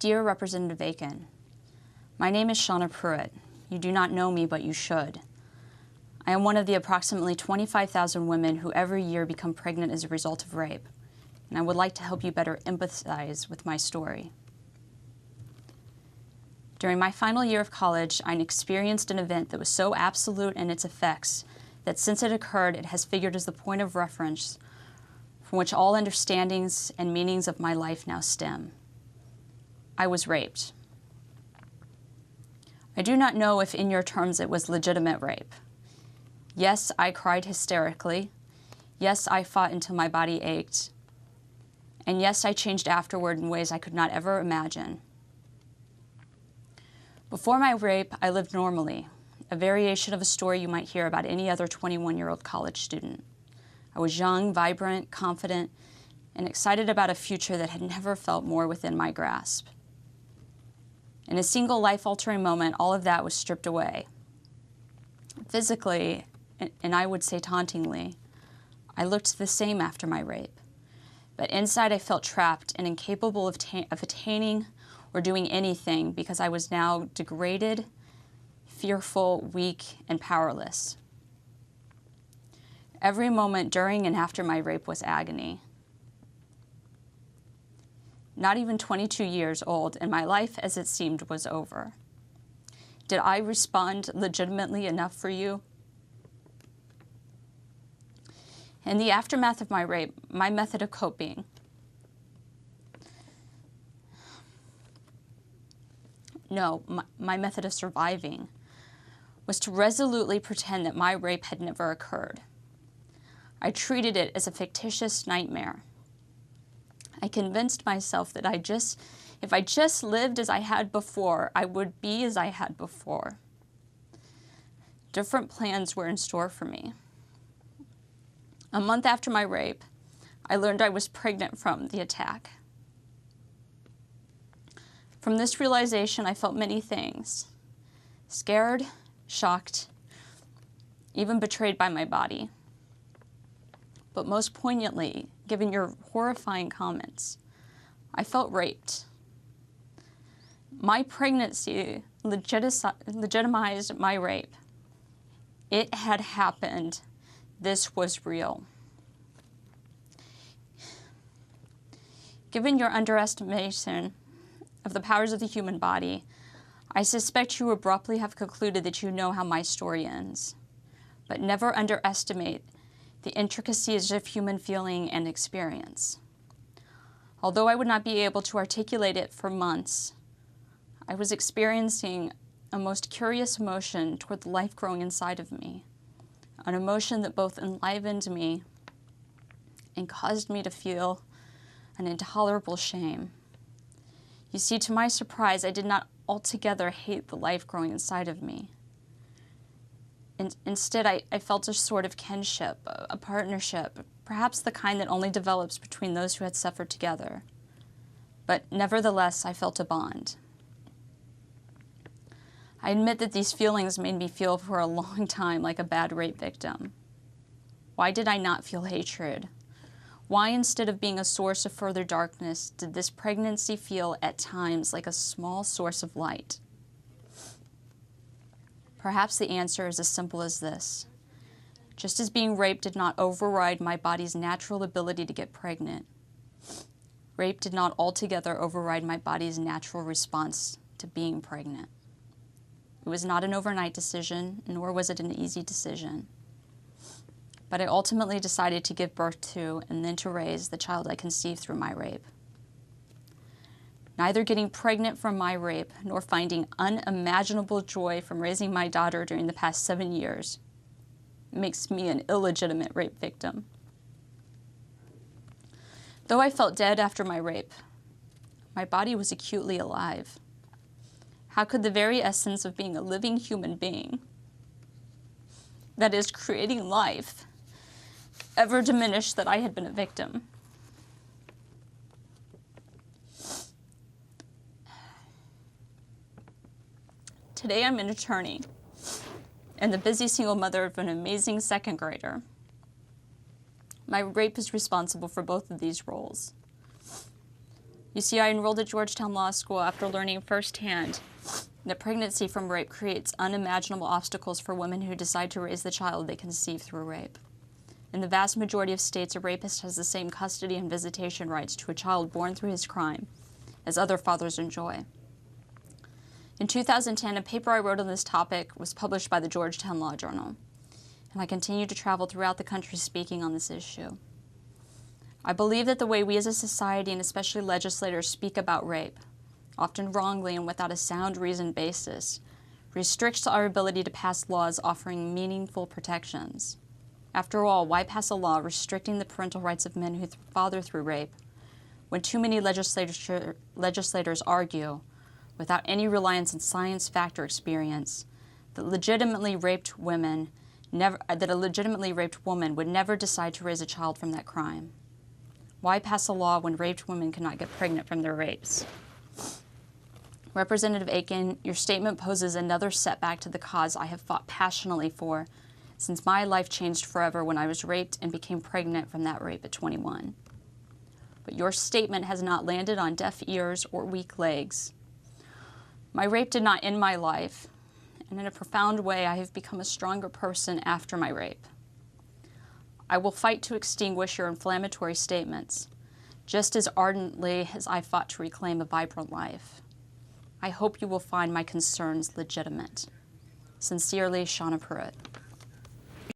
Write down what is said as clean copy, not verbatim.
Dear Representative Akin, my name is Shauna Prewitt. You do not know me, but you should. I am one of the approximately 25,000 women who every year become pregnant as a result of rape, and I would like to help you better empathize with my story. During my final year of college, I experienced an event that was so absolute in its effects that since it occurred, it has figured as the point of reference from which all understandings and meanings of my life now stem. I was raped. I do not know if in your terms it was legitimate rape. Yes, I cried hysterically. Yes, I fought until my body ached. And yes, I changed afterward in ways I could not ever imagine. Before my rape, I lived normally, a variation of a story you might hear about any other 21-year-old college student. I was young, vibrant, confident, and excited about a future that had never felt more within my grasp. In a single life-altering moment, all of that was stripped away. Physically, and I would say tauntingly, I looked the same after my rape. But inside I felt trapped and incapable of attaining or doing anything because I was now degraded, fearful, weak, and powerless. Every moment during and after my rape was agony. Not even 22 years old, and my life, as it seemed, was over. Did I respond legitimately enough for you? In the aftermath of my rape, my method of coping my method of surviving was to resolutely pretend that my rape had never occurred. I treated it as a fictitious nightmare. I convinced myself that if I just lived as I had before, I would be as I had before. Different plans were in store for me. A month after my rape, I learned I was pregnant from the attack. From this realization, I felt many things: scared, shocked, even betrayed by my body. But most poignantly, given your horrifying comments, I felt raped. My pregnancy legitimized my rape. It had happened. This was real. Given your underestimation of the powers of the human body, I suspect you abruptly have concluded that you know how my story ends. But never underestimate the intricacies of human feeling and experience. Although I would not be able to articulate it for months, I was experiencing a most curious emotion toward the life growing inside of me, an emotion that both enlivened me and caused me to feel an intolerable shame. You see, to my surprise, I did not altogether hate the life growing inside of me. Instead, I felt a sort of kinship, a partnership, perhaps the kind that only develops between those who had suffered together. But nevertheless, I felt a bond. I admit that these feelings made me feel for a long time like a bad rape victim. Why did I not feel hatred? Why, instead of being a source of further darkness, did this pregnancy feel at times like a small source of light? Perhaps the answer is as simple as this. Just as being raped did not override my body's natural ability to get pregnant, rape did not altogether override my body's natural response to being pregnant. It was not an overnight decision, nor was it an easy decision. But I ultimately decided to give birth to and then to raise the child I conceived through my rape. Neither getting pregnant from my rape nor finding unimaginable joy from raising my daughter during the past 7 years makes me an illegitimate rape victim. Though I felt dead after my rape, my body was acutely alive. How could the very essence of being a living human being, that is, creating life, ever diminish that I had been a victim? Today I'm an attorney and the busy single mother of an amazing second grader. My rape is responsible for both of these roles. You see, I enrolled at Georgetown Law School after learning firsthand that pregnancy from rape creates unimaginable obstacles for women who decide to raise the child they conceive through rape. In the vast majority of states, a rapist has the same custody and visitation rights to a child born through his crime as other fathers enjoy. In 2010, a paper I wrote on this topic was published by the Georgetown Law Journal, and I continue to travel throughout the country speaking on this issue. I believe that the way we as a society, and especially legislators, speak about rape, often wrongly and without a sound reasoned basis, restricts our ability to pass laws offering meaningful protections. After all, why pass a law restricting the parental rights of men who father through rape when too many legislators argue, without any reliance on science, fact, or experience, that a legitimately raped woman would never decide to raise a child from that crime? Why pass a law when raped women cannot get pregnant from their rapes? Representative Akin, your statement poses another setback to the cause I have fought passionately for since my life changed forever when I was raped and became pregnant from that rape at 21. But your statement has not landed on deaf ears or weak legs. My rape did not end my life, and in a profound way, I have become a stronger person after my rape. I will fight to extinguish your inflammatory statements, just as ardently as I fought to reclaim a vibrant life. I hope you will find my concerns legitimate. Sincerely, Shauna Prewitt.